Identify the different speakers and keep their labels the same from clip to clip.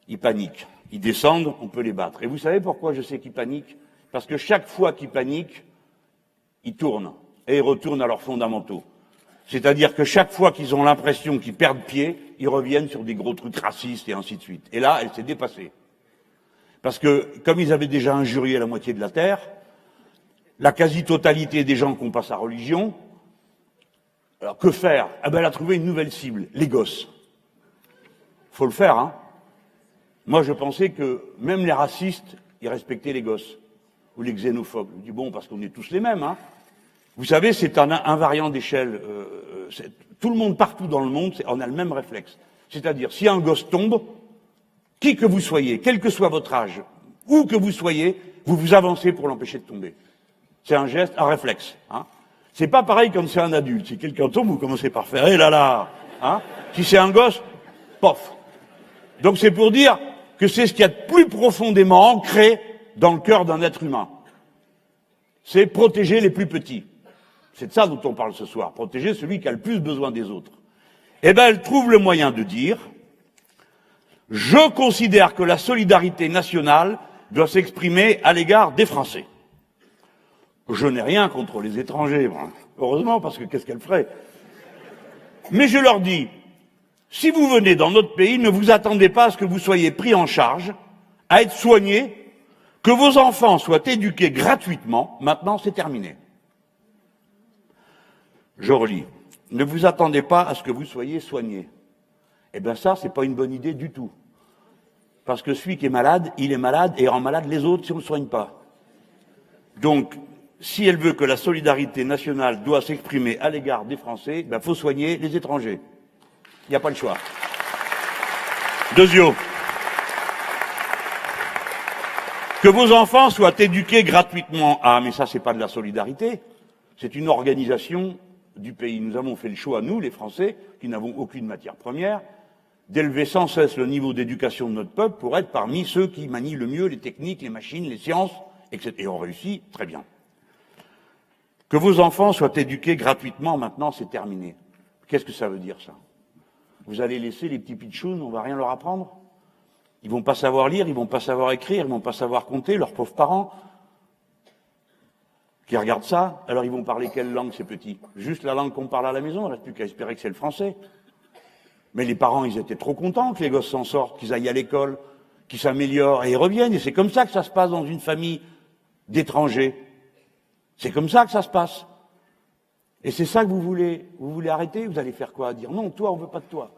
Speaker 1: Ils paniquent. Ils descendent, on peut les battre. Et vous savez pourquoi je sais qu'ils paniquent? Parce que chaque fois qu'ils paniquent, ils tournent. Et ils retournent à leurs fondamentaux. C'est-à-dire que chaque fois qu'ils ont l'impression qu'ils perdent pied, ils reviennent sur des gros trucs racistes et ainsi de suite. Et là, elle s'est dépassée. Parce que, comme ils avaient déjà injurié la moitié de la Terre, la quasi-totalité des gens qui n'ont pas sa religion, alors que faire? Ah ben, elle a trouvé une nouvelle cible, les gosses. Faut le faire, hein. Moi, je pensais que même les racistes, ils respectaient les gosses. Ou les xénophobes. Je dis bon, parce qu'on est tous les mêmes, hein. Vous savez, c'est un invariant d'échelle. Tout le monde, partout dans le monde, on a le même réflexe. C'est-à-dire, si un gosse tombe, qui que vous soyez, quel que soit votre âge, où que vous soyez, vous vous avancez pour l'empêcher de tomber. C'est un geste, un réflexe. Hein. C'est pas pareil quand c'est un adulte. Si quelqu'un tombe, vous commencez par faire « Eh là là !» hein. Si c'est un gosse, pof. Donc c'est pour dire que c'est ce qu'il y a de plus profondément ancré dans le cœur d'un être humain. C'est protéger les plus petits. C'est de ça dont on parle ce soir. Protéger celui qui a le plus besoin des autres. Eh ben, elle trouve le moyen de dire « Je considère que la solidarité nationale doit s'exprimer à l'égard des Français. » Je n'ai rien contre les étrangers, heureusement, parce que qu'est-ce qu'elle ferait? Mais je leur dis, si vous venez dans notre pays, ne vous attendez pas à ce que vous soyez pris en charge, à être soignés, que vos enfants soient éduqués gratuitement. Maintenant, c'est terminé. Je relis. Ne vous attendez pas à ce que vous soyez soignés. Eh bien ça, c'est pas une bonne idée du tout. Parce que celui qui est malade, il est malade et rend malade les autres si on ne le soigne pas. Donc, si elle veut que la solidarité nationale doit s'exprimer à l'égard des Français, ben faut soigner les étrangers. Il n'y a pas le choix. Deuxièmement, que vos enfants soient éduqués gratuitement. Ah, mais ça, c'est pas de la solidarité. C'est une organisation du pays. Nous avons fait le choix, nous, les Français, qui n'avons aucune matière première, d'élever sans cesse le niveau d'éducation de notre peuple pour être parmi ceux qui manient le mieux les techniques, les machines, les sciences, etc. Et on réussit très bien. Que vos enfants soient éduqués gratuitement, maintenant, c'est terminé. Qu'est-ce que ça veut dire, ça? Vous allez laisser les petits pitchouns, on va rien leur apprendre? Ils vont pas savoir lire, ils vont pas savoir écrire, ils vont pas savoir compter, leurs pauvres parents qui regardent ça, alors ils vont parler quelle langue, ces petits? Juste la langue qu'on parle à la maison, il ne reste plus qu'à espérer que c'est le français. Mais les parents, ils étaient trop contents que les gosses s'en sortent, qu'ils aillent à l'école, qu'ils s'améliorent, et ils reviennent. Et c'est comme ça que ça se passe dans une famille d'étrangers. C'est comme ça que ça se passe. Et c'est ça que vous voulez arrêter? Vous allez faire quoi? Dire non, toi, on veut pas de toi.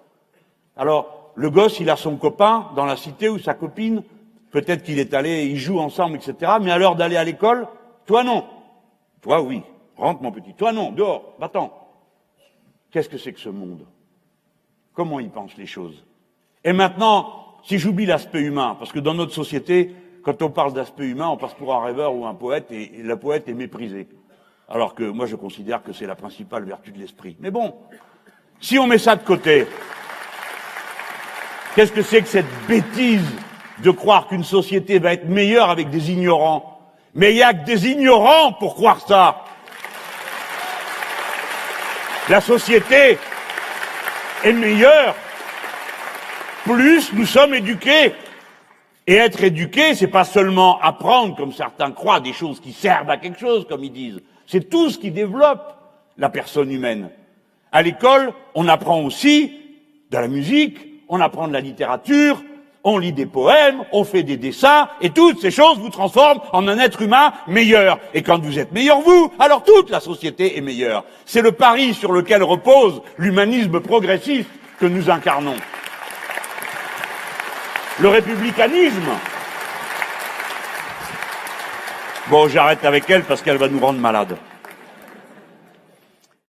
Speaker 1: Alors, le gosse, il a son copain dans la cité ou sa copine, peut-être qu'il est allé, ils jouent ensemble, etc. Mais à l'heure d'aller à l'école, toi non. Toi oui, rentre mon petit. Toi non, dehors, va-t'en. Qu'est-ce que c'est que ce monde? Comment ils pensent les choses? Et maintenant, si j'oublie l'aspect humain, parce que dans notre société, quand on parle d'aspect humain, on passe pour un rêveur ou un poète, et le poète est méprisé. Alors que moi, je considère que c'est la principale vertu de l'esprit. Mais bon, si on met ça de côté, qu'est-ce que c'est que cette bêtise de croire qu'une société va être meilleure avec des ignorants? Mais il n'y a que des ignorants pour croire ça. La société est meilleure plus nous sommes éduqués. Et être éduqué, c'est pas seulement apprendre, comme certains croient, des choses qui servent à quelque chose, comme ils disent. C'est tout ce qui développe la personne humaine. À l'école, on apprend aussi de la musique, on apprend de la littérature, on lit des poèmes, on fait des dessins, et toutes ces choses vous transforment en un être humain meilleur. Et quand vous êtes meilleur vous, alors toute la société est meilleure. C'est le pari sur lequel repose l'humanisme progressiste que nous incarnons. Le républicanisme. Bon, j'arrête avec elle parce qu'elle va nous rendre malades.